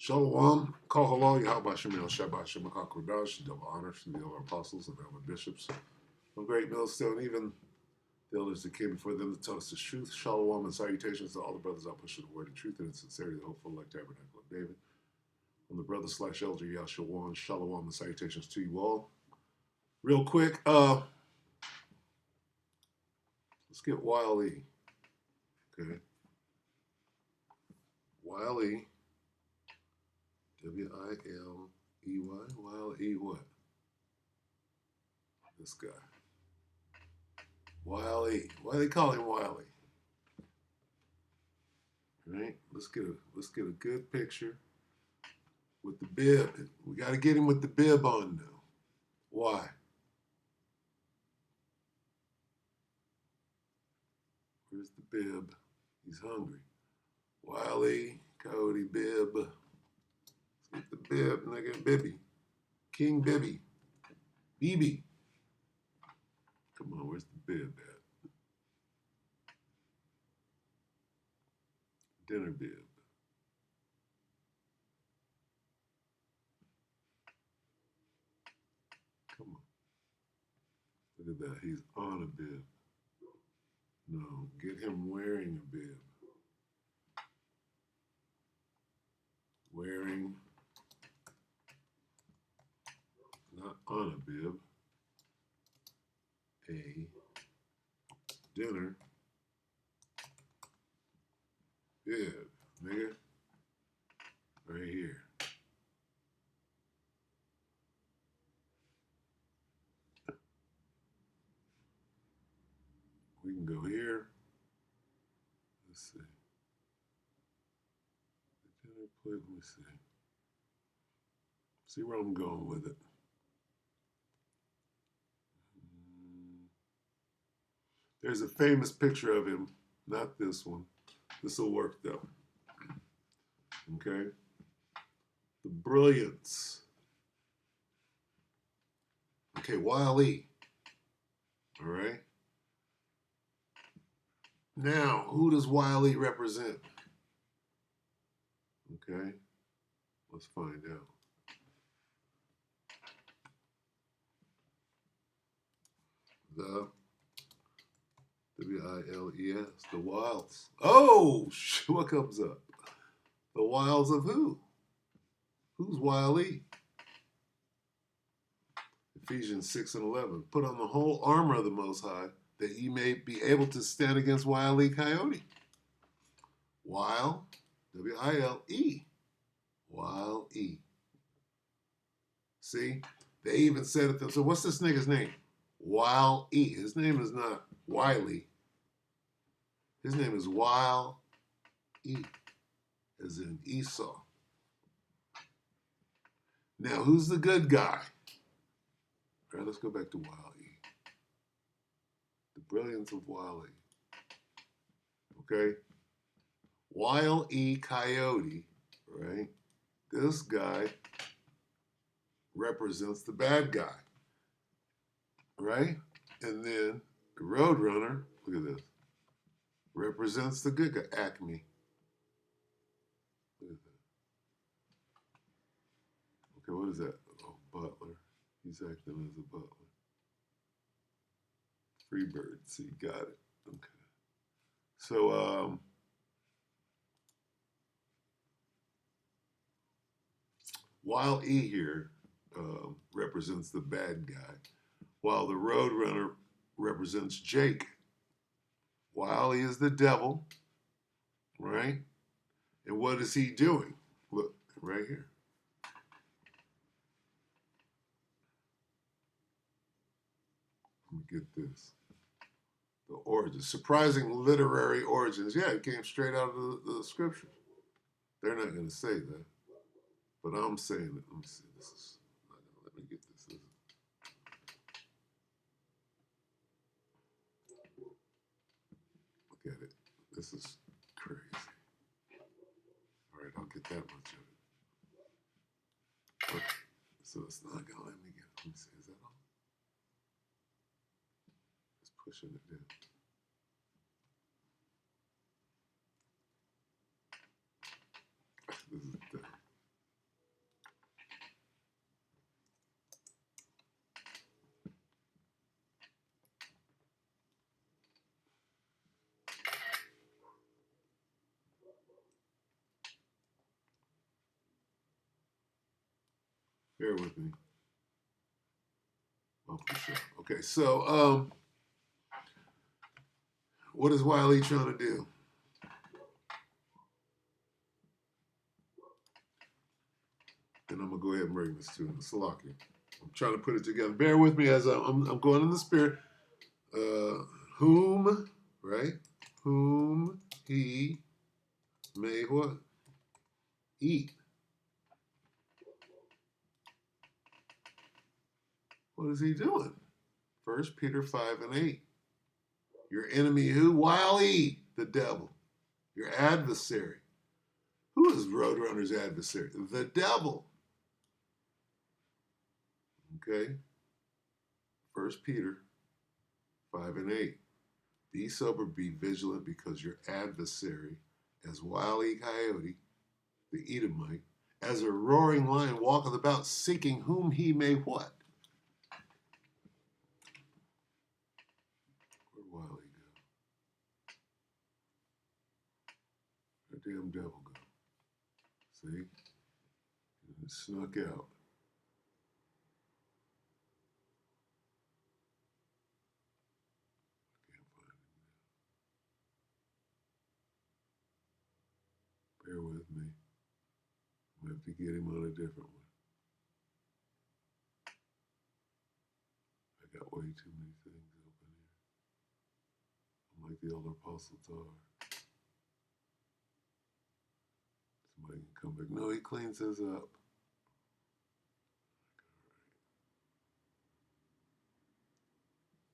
Shalom, Kohalal, Yahweh Shemel, Shabbat Shemach Kodash, double honor to the elder apostles and elder bishops of Great Millstone, even the elders that came before them to tell us the truth. Shalom and salutations to all the brothers out pushing the word of truth and in sincerity, the hopeful like tabernacle of David. From the brother / elder Yahshawan, Shalom and salutations to you all. Real quick, let's get Wiley. Okay. Wiley. W-I-L-E-Y. Wiley what? This guy. Wiley. Why they call him Wiley? Right? Let's get a good picture with the bib. We got to get him with the bib on now. Why? Where's the bib? He's hungry. Wiley, Coyote, bib. Let's get the bib, nigga. Bibby. King Bibby. BB. Come on, where's the bib at? Dinner bib. Come on. Look at that. He's on a bib. No, get him wearing a bib. Wearing, not on a bib, a dinner bib, nigga. Right here. We can go here. Let's see. The dinner plate, let me see. See where I'm going with it. There's a famous picture of him, not this one. This will work though. Okay. The brilliance. Okay, Wiley. All right. Now, who does Wiley represent? Okay. Let's find out. The W-I-L-E-S, the Wiles. Oh, what comes up? The Wiles of who? Who's Wiley? Ephesians 6:11. Put on the whole armor of the Most High, that ye may be able to stand against Wile E. Coyote. Wile, W-I-L-E. Wile E. See? They even said it. So what's this nigga's name? Wile E. His name is not Wiley. His name is Wile E, as in Esau. Now, who's the good guy? All right, let's go back to Wile E. The brilliance of Wile E. Okay? Wile E. Coyote, right? This guy represents the bad guy, right? And then the Roadrunner, look at this, represents the good guy, Acme. Look at that. Okay, what is that? Oh, Butler. He's acting as a butler. Freebird, see, got it. Okay. So, Wile E here represents the bad guy, while the Roadrunner represents Jake. Wile E is the devil, right? And what is he doing? Look, right here. Let me get this. The origins, surprising literary origins. Yeah, it came straight out of the scriptures. They're not going to say that, but I'm saying it. Let me see. This is. Let me get this. Look at it. This is crazy. All right, I'll get that much of it. Okay. So it's not going to let me get it. Let me see. Is that all? It's pushing it down. This is dumb. Bear with me. Okay, so what is Wiley trying to do? And I'm gonna go ahead and bring this to Salaki. I'm trying to put it together. Bear with me as I'm going in the spirit. Whom, right? Whom he may what? Eat. What is he doing? 1 Peter 5:8. Your enemy who? Wiley, the devil. Your adversary. Who is Roadrunner's adversary? The devil. Okay? 1 Peter 5:8. Be sober, be vigilant, because your adversary, as Wile Coyote, the Edomite, as a roaring lion, walketh about, seeking whom he may what? Where'd Wile go? Where'd the damn devil go? See? It snuck out. Bear with me. I have to get him on a different one. I got way too many things open here. I'm like the older Apostle Tar. Somebody can come back. No, he cleans his up.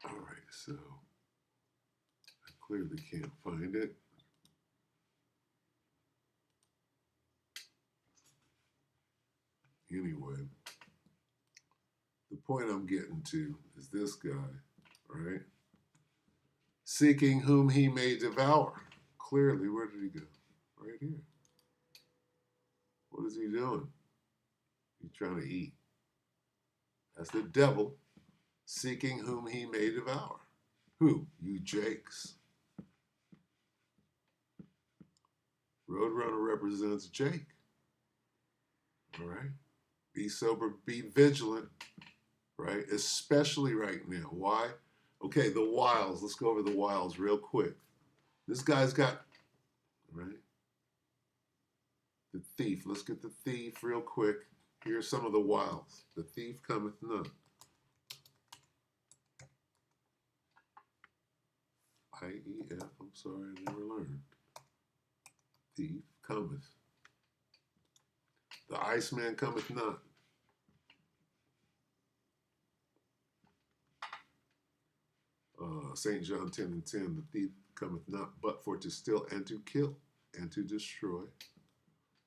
All right, so I clearly can't find it. Anyway, the point I'm getting to is this guy, right? Seeking whom he may devour. Clearly, where did he go? Right here. What is he doing? He's trying to eat. That's the devil seeking whom he may devour. Who? You Jakes. Roadrunner represents Jake. All right? Be sober, be vigilant, right? Especially right now. Why? Okay, the wiles. Let's go over the wiles real quick. This guy's got, right? The thief. Let's get the thief real quick. Here's some of the wiles. The thief cometh not. IEF. I'm sorry, I never learned. Thief cometh. The Iceman cometh not. St. John 10:10, the thief cometh not but for to steal and to kill and to destroy.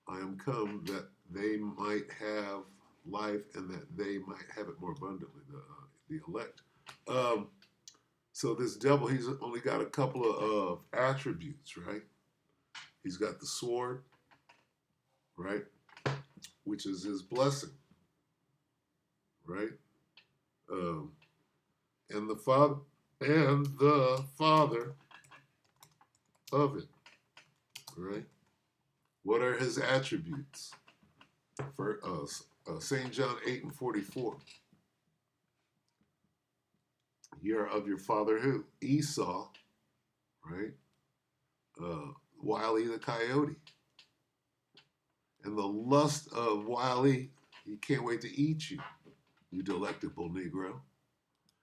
I am come that they might have life and that they might have it more abundantly, the elect. So this devil, he's only got a couple of attributes, right? He's got the sword, right? Which is his blessing, right? And the father of it, right? What are his attributes? For St. John 8:44. Ye are of your father who? Esau, right? Wiley the Coyote. And the lust of Wiley, he can't wait to eat you, you delectable Negro.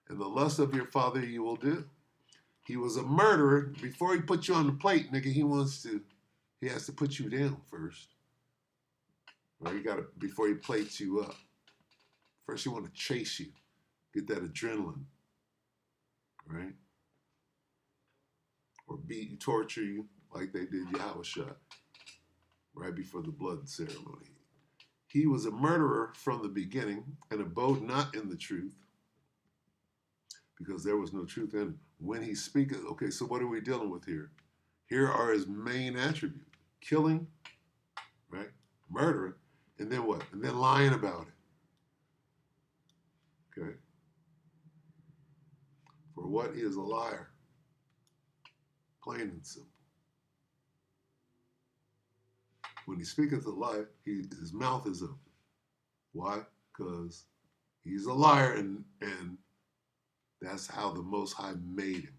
And the lust of your father you will do. He was a murderer. Before he put you on the plate, nigga, he has to put you down first. Right? Before he plates you up. First, he want to chase you, get that adrenaline, right? Or beat you, torture you, like they did Yahushua, right before the blood ceremony. He was a murderer from the beginning and abode not in the truth, because there was no truth in him. When he speaketh, okay, so what are we dealing with here? Here are his main attributes. Killing, right? Murdering, and then what? And then lying about it. Okay? For what is a liar? Plain and simple. When he speaketh a lie, his mouth is open. Why? because he's a liar, and that's how the Most High made him.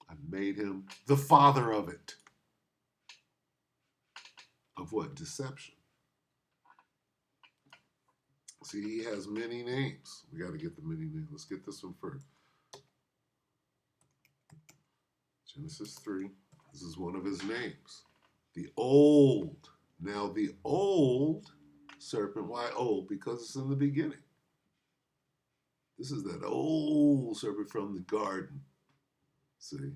I made him the father of it. Of what? Deception. See, he has many names. We got to get the many names. Let's get this one first. Genesis 3. This is one of his names. The old. Now, the old serpent. Why old? Because it's in the beginning. This is that old serpent from the garden. See?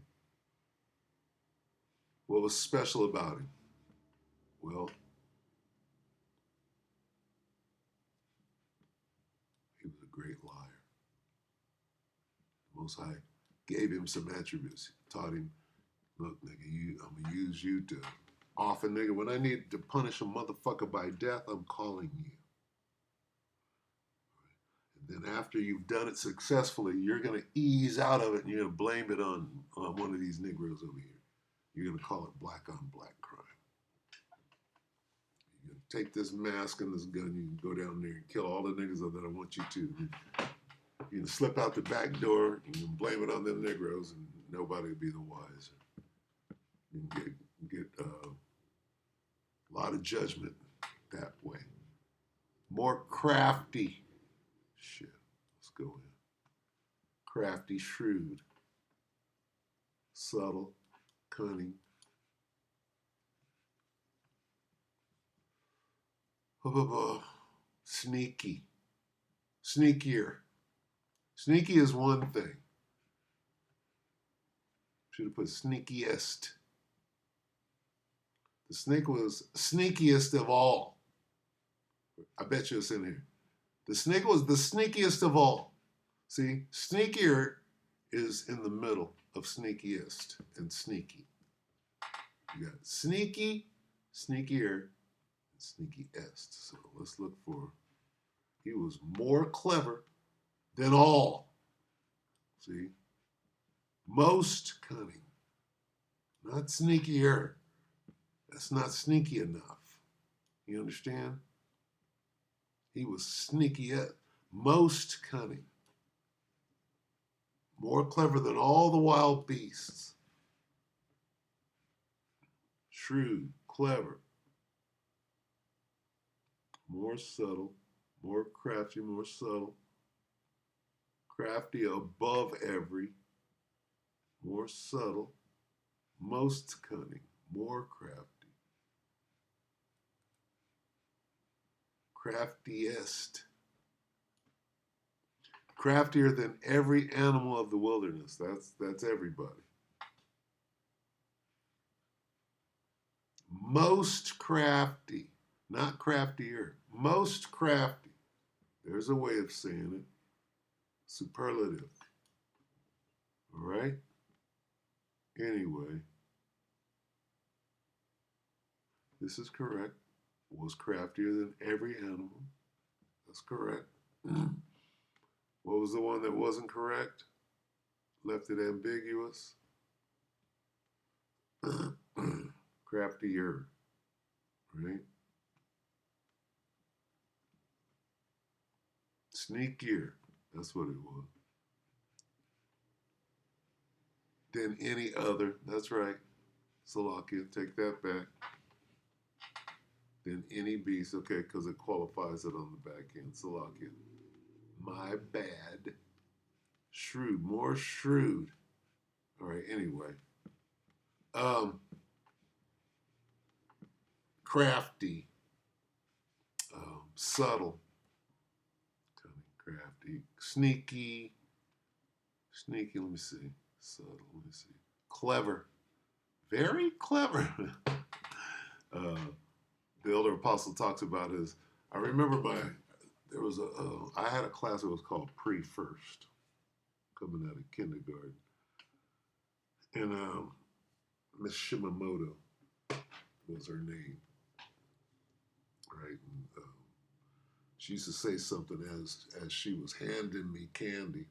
What was special about him? Well, he was a great liar. The Most High gave him some attributes. Taught him, look, nigga, I'm going to use you to often, nigga, when I need to punish a motherfucker by death, I'm calling you. And then after you've done it successfully, you're going to ease out of it and you're going to blame it on one of these Negroes over here. You're going to call it black on black crime. You're going to take this mask and this gun, you can go down there and kill all the niggas that I want you to. You can slip out the back door, you can blame it on them Negroes, and nobody will be the wiser. You can get a lot of judgment that way. More crafty. Shit, let's go in. Crafty, shrewd, subtle, cunning. Sneaky. Sneakier. Sneaky is one thing. Should have put sneakiest. The snake was sneakiest of all. I bet you it's in here. The snake was the sneakiest of all. See, sneakier is in the middle of sneakiest and sneaky. You got sneaky, sneakier, and sneakiest. So let's look for, he was more clever than all. See? Most cunning. Not sneakier. That's not sneaky enough. You understand? He was sneaky, most cunning. More clever than all the wild beasts. Shrewd, clever. More subtle, more crafty, more subtle. Crafty above every. More subtle. Most cunning, more crafty. Craftiest. Craftier than every animal of the wilderness. That's everybody. Most crafty, not craftier. Most crafty. There's a way of saying it. Superlative. All right? Anyway, this is correct. Was craftier than every animal. That's correct. What was the one that wasn't correct? Left it ambiguous. Craftier, right? Sneakier, that's what it was. Than any other, that's right. Salakia, take that back. Than any beast, okay, because it qualifies it on the back end. Salakia. My bad. Shrewd, more shrewd. All right, anyway. Crafty. Subtle. Crafty. Sneaky. Sneaky, let me see. Subtle, let me see. Clever. Very clever. The elder apostle talks about his, I remember I had a class that was called Pre-First, coming out of kindergarten. And Miss Shimamoto was her name, right? And, she used to say something as she was handing me candy.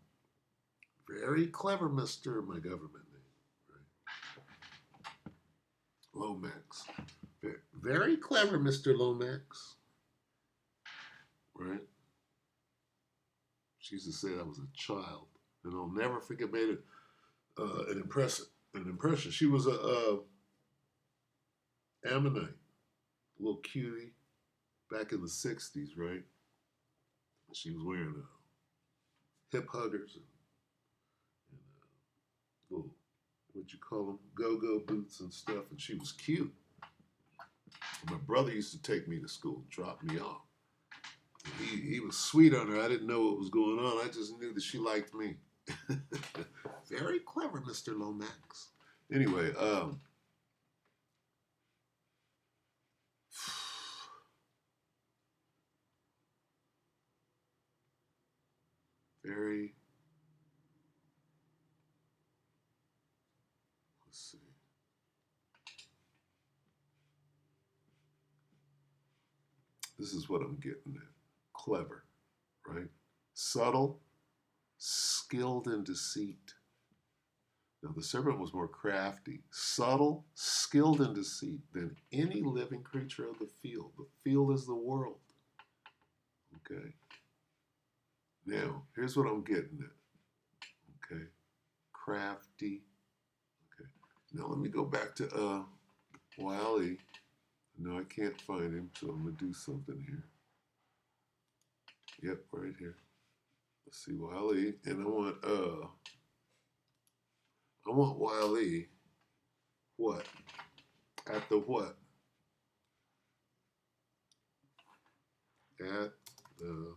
Very clever, Mr. My government name, right? Lomax. Very clever, Mr. Lomax. Right? She used to say I was a child. And I'll never forget, made it an impression. She was a Ammonite, a little cutie, back in the 60s, right? She was wearing hip huggers and little, what you call them, go-go boots and stuff, and she was cute. My brother used to take me to school, drop me off. He was sweet on her. I didn't know what was going on. I just knew that she liked me. Very clever, Mr. Lomax. Anyway, very, let's see. This is what I'm getting at. Clever, right? Subtle, skilled in deceit. Now the serpent was more crafty, subtle, skilled in deceit than any living creature of the field. The field is the world. Okay? Now, here's what I'm getting at. Okay? Crafty. Okay. Now let me go back to Wiley. No, I can't find him, so I'm gonna do something here. Yep, right here. Let's see, Wiley, and I want Wiley. What? At the what? At the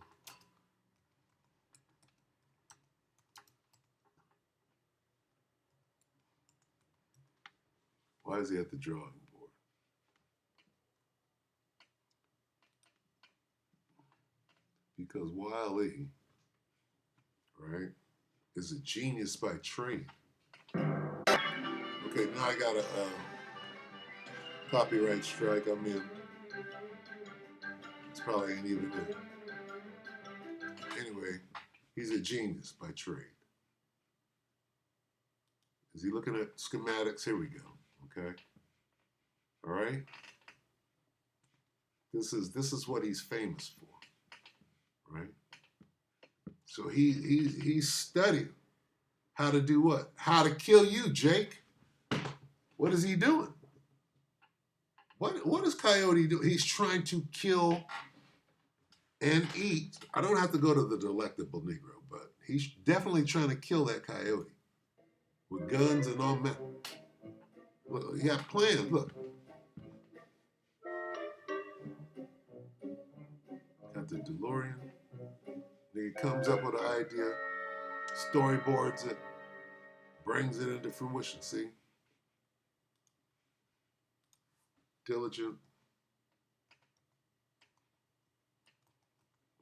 why is he at the drawing board? Because Wiley, right, is a genius by trade. Okay, now I got a copyright strike. I'm in. It's probably ain't even it. Anyway, he's a genius by trade. Is he looking at schematics? Here we go. Okay. All right. This is what he's famous for, right? So he's studied how to do what? How to kill you, Jake. What is he doing? What is Coyote doing? He's trying to kill and eat. I don't have to go to the Delectable Negro, but he's definitely trying to kill that coyote with guns and all that. Look, he got plans. Look. Got the DeLorean. Then he comes up with an idea, storyboards it, brings it into fruition. See? Diligent.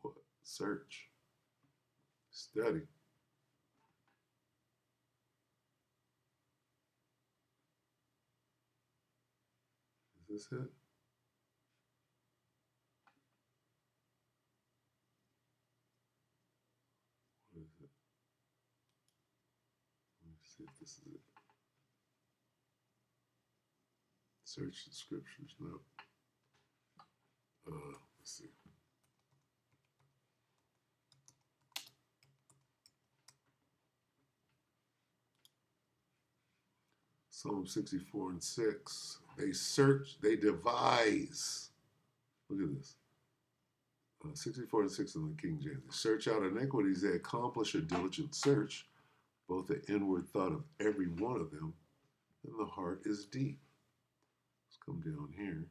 What? Search. Study. Is this it? What is it? Let me see if this is it. Search the scriptures. No. Let's see. Psalm 64 and 6. They search, they devise. Look at this. 64 and 6 in the King James. They search out iniquities, they accomplish a diligent search, both the inward thought of every one of them, and the heart is deep. Let's come down here.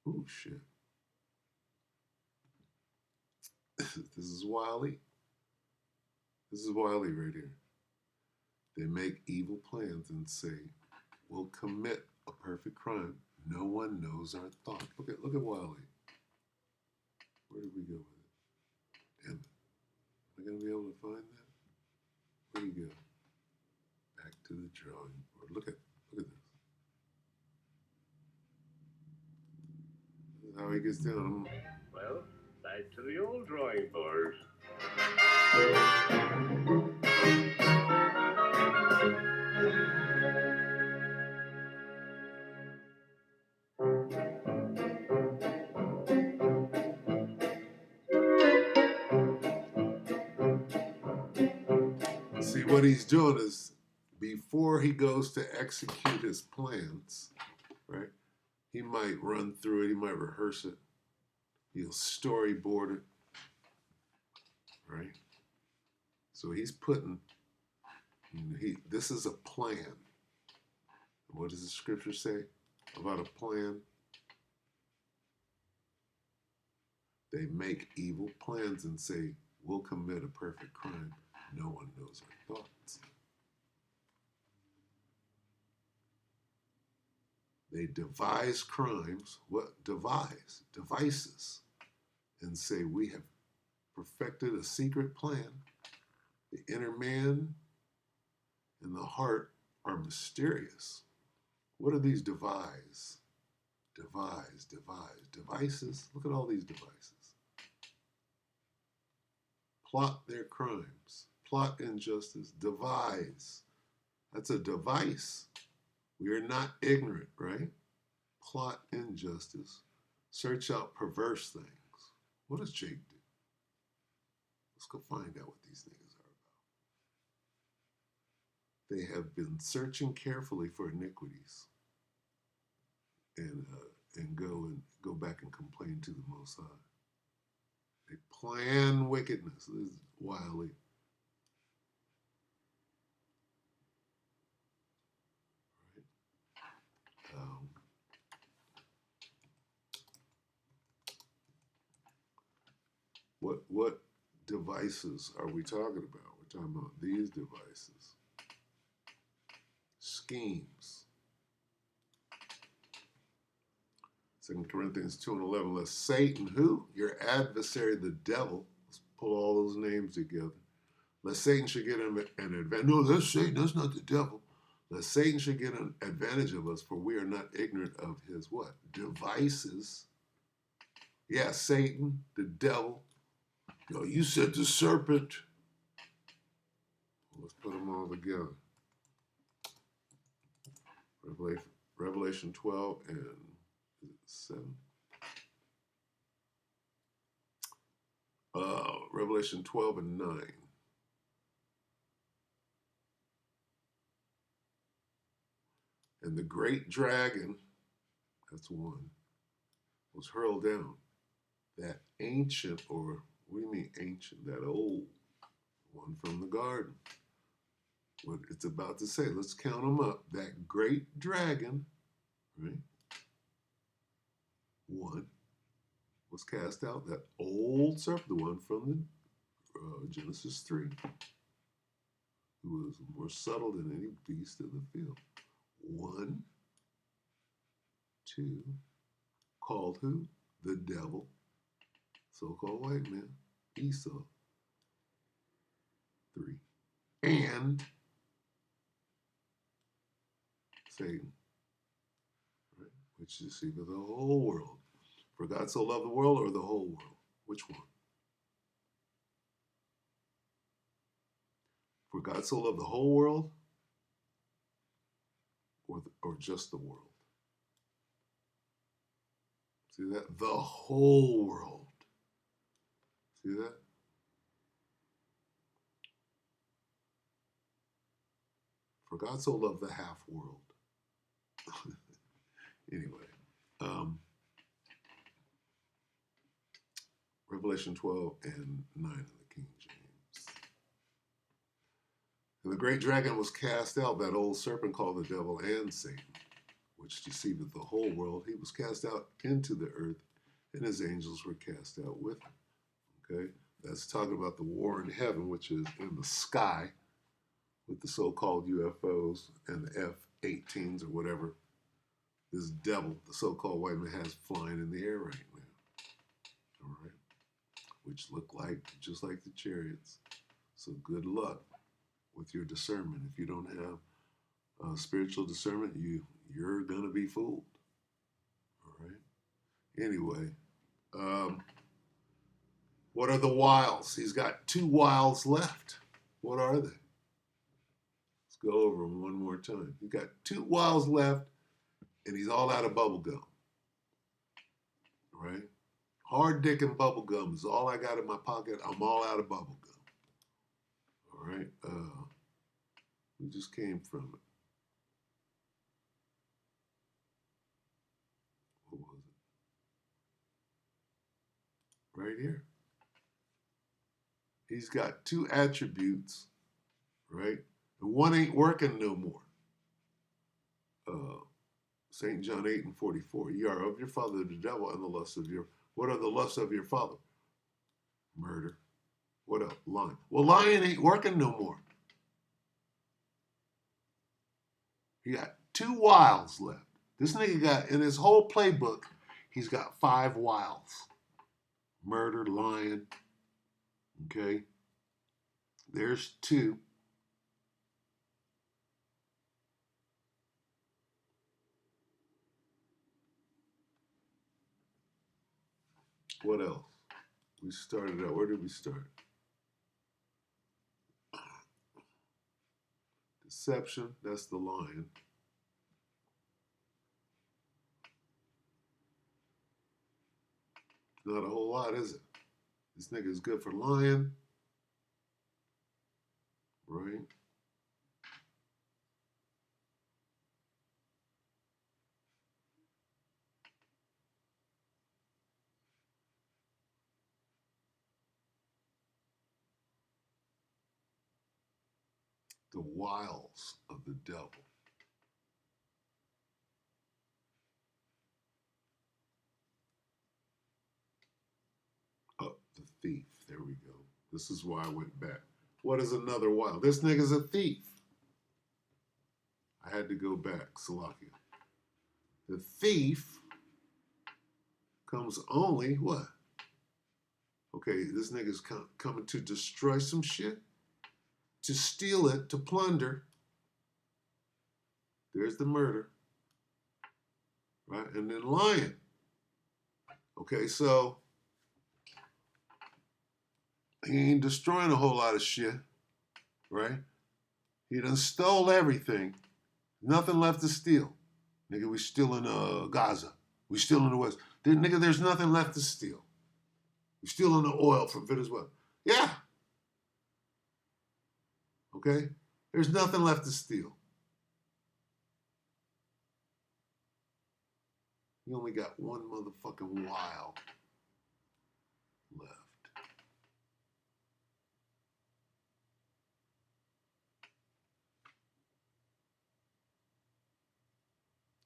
Oh, shit. This is Wiley. This is Wiley right here. They make evil plans and say, we'll commit a perfect crime. No one knows our thought. Look at Wiley. Where did we go with it? Damn it. Am I going to be able to find that? Where do you go? Back to the drawing board. Look at this. This is how he gets down. Well, back to the old drawing board. what he's doing is, before he goes to execute his plans, right? He might run through it. He might rehearse it. He'll storyboard it, right? So he's putting, this is a plan. What does the scripture say about a plan? They make evil plans and say, we'll commit a perfect crime. No one knows our thoughts. They devise crimes. What? Devise. Devices. And say, we have perfected a secret plan. The inner man and the heart are mysterious. What are these devises? Devices. Look at all these devices. Plot their crimes. Plot injustice. Devise. That's a device. We are not ignorant, right? Plot injustice. Search out perverse things. What does Jake do? Let's go find out what these things are about. They have been searching carefully for iniquities, and go back and complain to the Most High. They plan wickedness. This is wildly. Right? What devices are we talking about? We're talking about these devices. Schemes. 2 Corinthians 2:11. Lest Satan, who? Your adversary, the devil. Let's pull all those names together. Lest Satan should get an advantage. No, that's Satan. That's not the devil. Lest Satan should get an advantage of us, for we are not ignorant of his what? Devices. Yeah, Satan, the devil. Yo, you said the serpent. Let's put them all together. Revelation 12 and 7. Revelation 12 and 9. And the great dragon, that's one, was hurled down. That ancient, or what do you mean ancient? That old one from the garden. What it's about to say, let's count them up. That great dragon, right? One was cast out. That old serpent, the one from the Genesis 3, who was more subtle than any beast of the field. 1, 2, called who? The devil, so-called white man, Esau. 3, and Satan, right? Which deceiveth the whole world. For God so loved the world, or the whole world? Which one? For God so loved the whole world, or just the world? See that? The whole world. See that? For God so loved the half world. Anyway, Revelation 12 and 9 in the King James. And the great dragon was cast out, that old serpent called the devil and Satan, which deceiveth the whole world. He was cast out into the earth, and his angels were cast out with him. Okay? That's talking about the war in heaven, which is in the sky, with the so-called UFOs and the F-18s or whatever this devil, the so-called white man, has flying in the air right now. All right? Which look like, just like the chariots. So good luck with your discernment. If you don't have spiritual discernment, you're going to be fooled. All right? Anyway, what are the wiles? He's got 2 wiles left. What are they? Let's go over them one more time. He's got 2 wiles left, and he's all out of bubble gum. Right? Hard dick and bubble gum is all I got in my pocket. I'm all out of bubble gum. All right? We just came from it. What was it? Right here. He's got two attributes, right? And one ain't working no more. St. John 8:44. You are of your father the devil, and the lusts of your. What are the lusts of your father? Murder. What else? Lying. Well, lying ain't working no more. He got 2 wiles left. This nigga got, in his whole playbook, he's got 5 wiles. Murder, lying. Okay. There's 2. What else? We started out. Where did we start? Deception. That's the lying. Not a whole lot, is it? This nigga is good for lying. Right? The wiles of the devil. Oh, the thief. There we go. This is why I went back. What is another wile? This nigga's a thief. I had to go back, Salakia. The thief comes only what? Okay, this nigga's coming to destroy some shit, to steal it, to plunder. There's the murder, right? And then lying. Okay, so he ain't destroying a whole lot of shit, right? He done stole everything. Nothing left to steal. Nigga, we still in Gaza. We still in the West. Nigga, there's nothing left to steal. We stealing the oil from Venezuela. Yeah. Okay? There's nothing left to steal. You only got one motherfucking while left.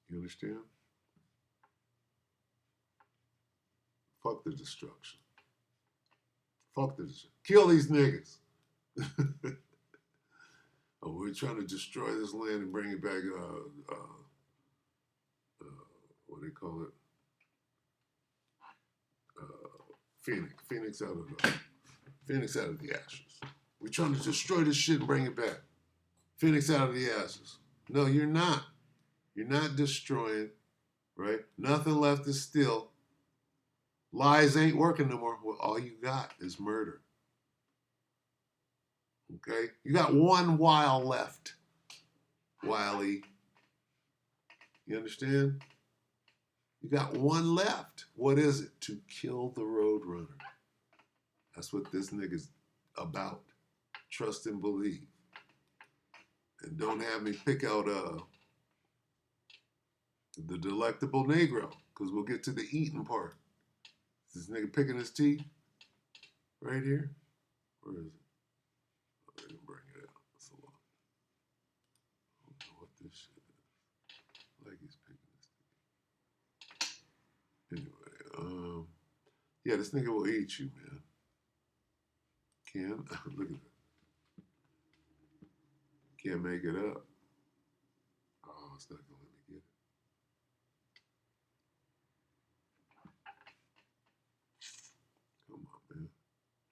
You understand? Fuck the destruction. Fuck the destruction. Kill these niggas. Oh, we're trying to destroy this land and bring it back, what do they call it? Phoenix out of the ashes. We're trying to destroy this shit and bring it back. Phoenix out of the ashes. No, you're not. You're not destroying, right? Nothing left to steal. Lies ain't working no more. Well, all you got is murder. Okay? You got one while left, Wiley. You understand? You got one left. What is it? To kill the Roadrunner. That's what this nigga's about. Trust and believe. And don't have me pick out the delectable Negro, because we'll get to the eating part. Is this nigga picking his teeth? Right here? Where is it? Oh, they didn't bring it out. That's a lot. I don't know what this shit is. Like he's picking his teeth. Anyway, yeah, this nigga will eat you, man. Can? Look at that. Can't make it up. Oh, it's not gonna let me get it. Come on, man.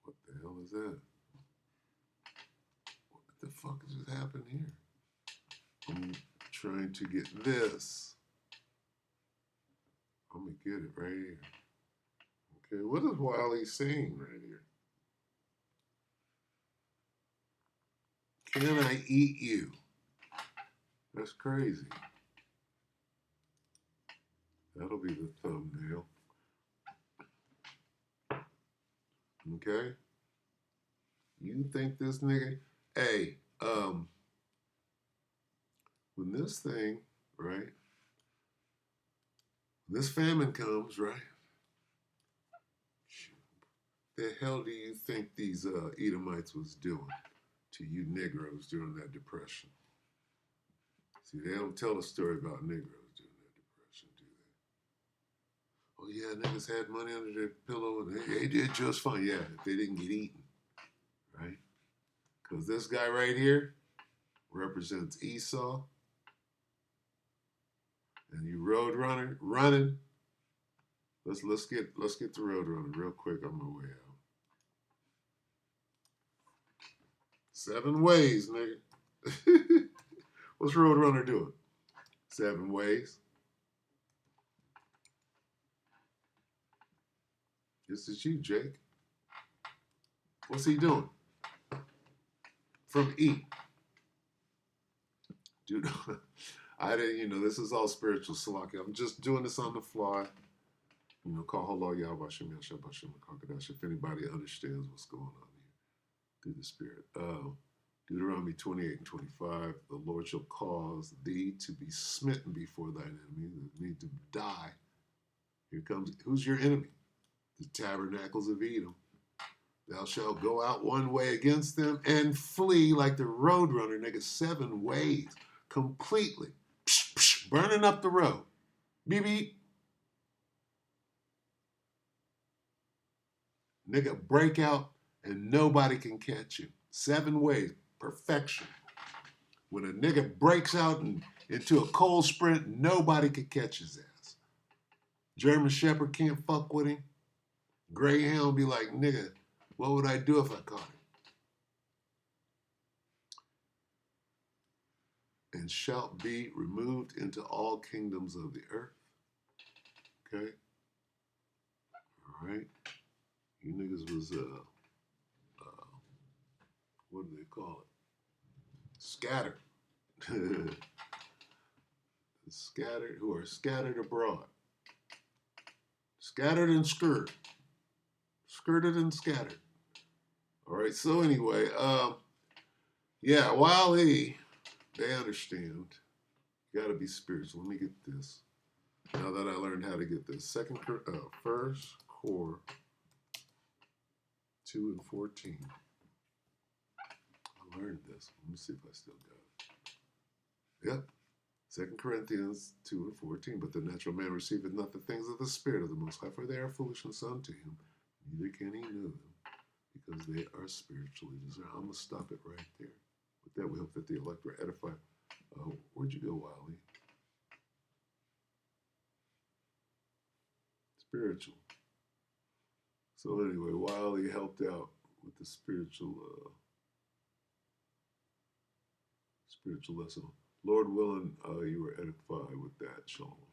What the hell is that? What the fuck is just happening here? I'm trying to get this. I'm gonna get it right here. Okay, what is Wiley saying right here? Can I eat you? That's crazy. That'll be the thumbnail. Okay? You think this nigga? Hey, when this thing, right, when this famine comes, right, the hell do you think these Edomites was doing to you Negroes during that depression? See, they don't tell a story about Negroes during that depression, do they? Oh yeah, niggas had money under their pillow and they did just fine. Yeah, if they didn't get eaten, right? Because this guy right here represents Esau, and you Roadrunner running. Let's get the Roadrunner real quick on my way out. 7 ways, nigga. What's Roadrunner doing? 7 ways. This is you, Jake. What's he doing? From E. Dude, I didn't, this is all spiritual Salaki. I'm just doing this on the fly. Call hello, Yahweh if anybody understands what's going on here through the Spirit. Deuteronomy 28 and 25, the Lord shall cause thee to be smitten before thine enemy, that need to die. Here comes, who's your enemy? The tabernacles of Edom. Thou shalt go out one way against them and flee like the Roadrunner, nigga, 7 ways, completely. Psh, psh, burning up the road. Beep, beep. Nigga, break out and nobody can catch you. 7 ways, perfection. When a nigga breaks out into a cold sprint, nobody can catch his ass. German Shepherd can't fuck with him. Greyhound be like, nigga, what would I do if I caught him? And shalt be removed into all kingdoms of the earth. Okay? All right? You niggas was, what do they call it? Scattered. Scattered, who are scattered abroad. Scattered and skirted. Skirted and scattered. All right, so anyway, yeah, while they understand, you gotta be spiritual. Let me get this. Now that I learned how to get this. First Core 2 and 14. I learned this. Let me see if I still got it. Yep. 2 Corinthians 2 and 14. But the natural man receiveth not the things of the Spirit of the Most High, for they are foolishness unto him. Neither can he know them, because they are spiritually discerned. I'm going to stop it right there. With that, we hope that the elect were edified. Where'd you go, Wiley? Spiritual. So anyway, Wiley helped out with the spiritual lesson. Lord willing, you were edified with that. Shalom.